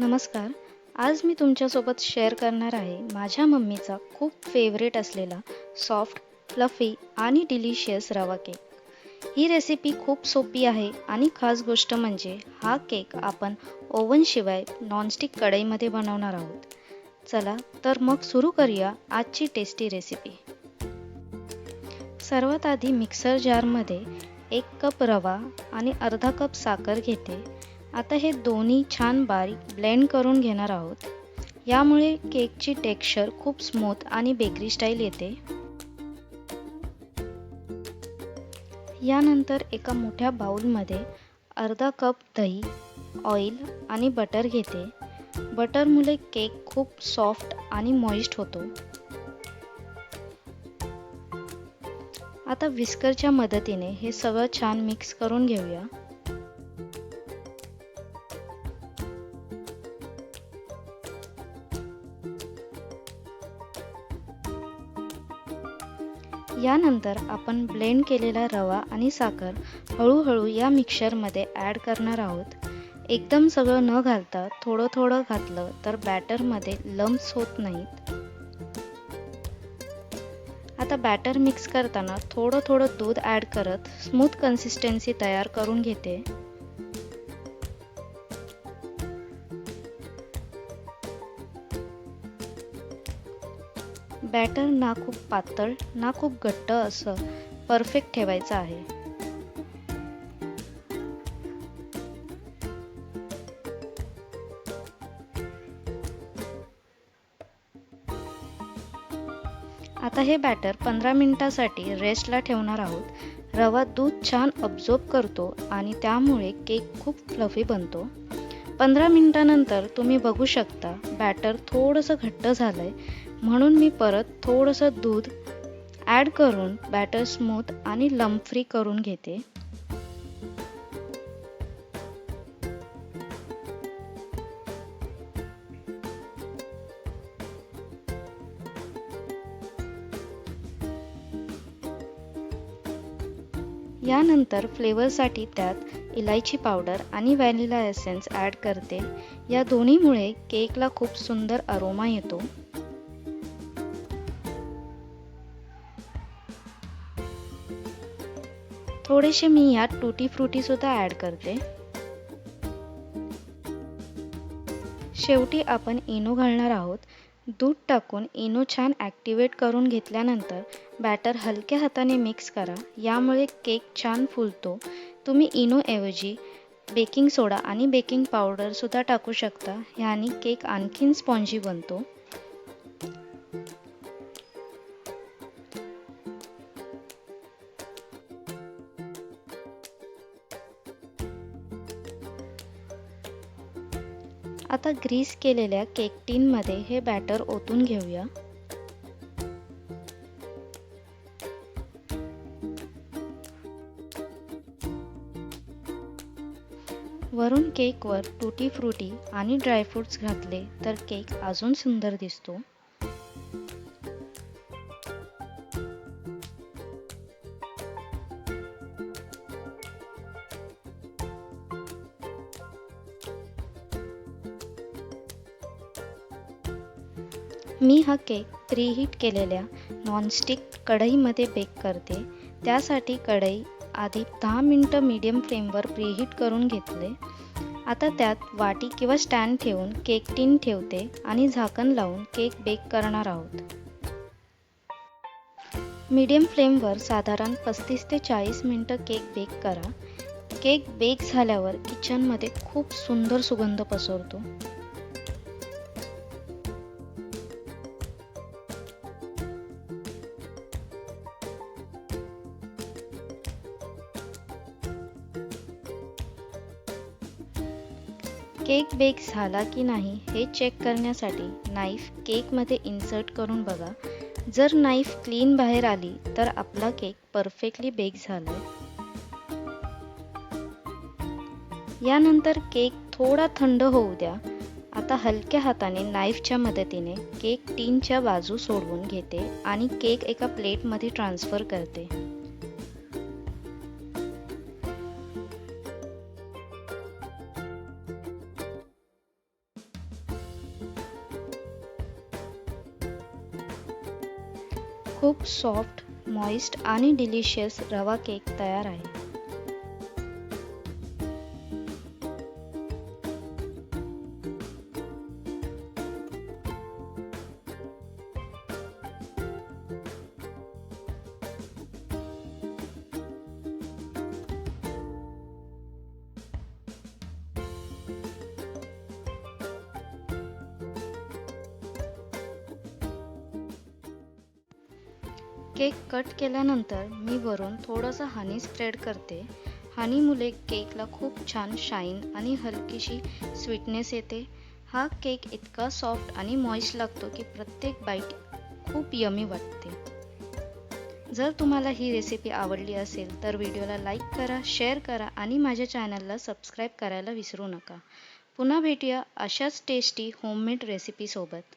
नमस्कार. आज मी तुमच्यासोबत शेअर करणार आहे माझ्या मम्मीचा खूप फेवरेट असलेला सॉफ्ट, फ्लफी आणि डिलिशियस रवा केक. ही रेसिपी खूप सोपी आहे आणि खास गोष्ट म्हणजे हा केक आपण ओव्हनशिवाय नॉनस्टिक कढईमध्ये बनवणार आहोत. चला तर मग सुरू करूया आजची टेस्टी रेसिपी. सर्वात आधी मिक्सर जारमध्ये 1 कप रवा आणि अर्धा कप साखर घेते. आता हे दोन्ही छान बारीक ब्लेंड करून घेणार आहोत. यामुळे केकची टेक्स्चर खूप स्मूथ आणि बेकरी स्टाईल येते. यानंतर एका मोठ्या बाउलमध्ये अर्धा कप दही, ऑइल आणि बटर घेते. बटरमुळे केक खूप सॉफ्ट आणि मॉइस्ट होतो. आता विस्करच्या मदतीने हे सगळं छान मिक्स करून घेऊया. यानंतर आपण ब्लेंड केलेला रवा आणि साखर हळूहळू या मिक्सरमध्ये ॲड करणार आहोत. एकदम सगळं न घालता थोडं थोडं घातलं तर बॅटरमध्ये लम्प्स होत नाहीत. आता बॅटर मिक्स करताना थोडं थोडं दूध ॲड करत स्मूथ कन्सिस्टन्सी तयार करून घेते. बॅटर ना खूप पातळ ना खूप घट्ट असं परफेक्ट ठेवायचं आहे. आता हे बॅटर 15 मिनिटांसाठी रेस्टला ठेवणार आहोत. रवा दूध छान अब्झॉर्ब करतो आणि त्यामुळे केक खूप फ्लफी बनतो. 15 मिनिटांनंतर तुम्ही बघू शकता बॅटर थोडंसं घट्ट झालंय, म्हणून मी परत थोडंसं दूध ॲड करून बॅटर स्मूथ आणि लम्प फ्री करून घेते. यानंतर फ्लेवरसाठी त्यात इलायची पावडर आणि व्हॅनिला एसेन्स ॲड करते. या दोन्हीमुळे केकला खूप सुंदर अरोमा येतो. थोडेसे मी यात टूटी फ्रुटी सुद्धा ॲड करते. शेवटी आपण इनो घालणार आहोत. दूध टाकून इनो छान ॲक्टिवेट करून घेतल्यानंतर बॅटर हलक्या हाताने मिक्स करा. यामुळे केक छान फुलतो. तुम्ही इनोऐवजी बेकिंग सोडा आणि बेकिंग पावडर सुद्धा टाकू शकता. ह्याने केक आणखीन स्पॉन्जी बनतो. आता ग्रीस केलेल्या केक टीनमध्ये हे बॅटर ओतून घेऊया. वरून केकवर टूटी फ्रुटी आणि ड्रायफ्रुट्स घातले तर केक अजून सुंदर दिसतो. मी हा केक प्रीहीट केलेल्या नॉनस्टिक कढईमध्ये बेक करते. त्यासाठी कढई आधी 10 मिनिटं मीडियम फ्लेमवर प्रीहीट करून घेतले. आता त्यात वाटी किंवा स्टँड ठेवून केक टीन ठेवते आणि झाकण लावून केक बेक करणार आहोत. मीडियम फ्लेमवर साधारण 35 ते 40 मिनिटं केक बेक करा. केक बेक झाल्यावर किचनमध्ये खूप सुंदर सुगंध पसरतो. केक बेक झाला की नाही हे चेक करण्यासाठी नाईफ केकमध्ये इन्सर्ट करून बघा. जर नाईफ क्लीन बाहेर आली तर आपला केक परफेक्टली बेक झालाय. यानंतर केक थोडा थंड होऊ द्या. आता हलक्या हाताने नाईफच्या मदतीने केक टीनच्या बाजू सोडवून घेते आणि केक एका प्लेटमध्ये ट्रान्सफर करते. खूप सॉफ्ट, मॉइस्ट आणि डिलिशियस रवा केक तयार आहे. केक कट केल्यानंतर मी वरून थोडंसं हनी स्प्रेड करते. हनीमुळे केकला खूप छान शाईन आणि हलकीशी स्वीटनेस येते. हा केक इतका सॉफ्ट आणि मॉइस्ट लागतो की प्रत्येक बाईट खूप यमी वाटते. जर तुम्हाला ही रेसिपी आवडली असेल तर व्हिडिओला लाईक करा, शेअर करा आणि माझ्या चॅनलला सबस्क्राईब करायला विसरू नका. पुन्हा भेटूया अशाच टेस्टी होममेड रेसिपीसोबत.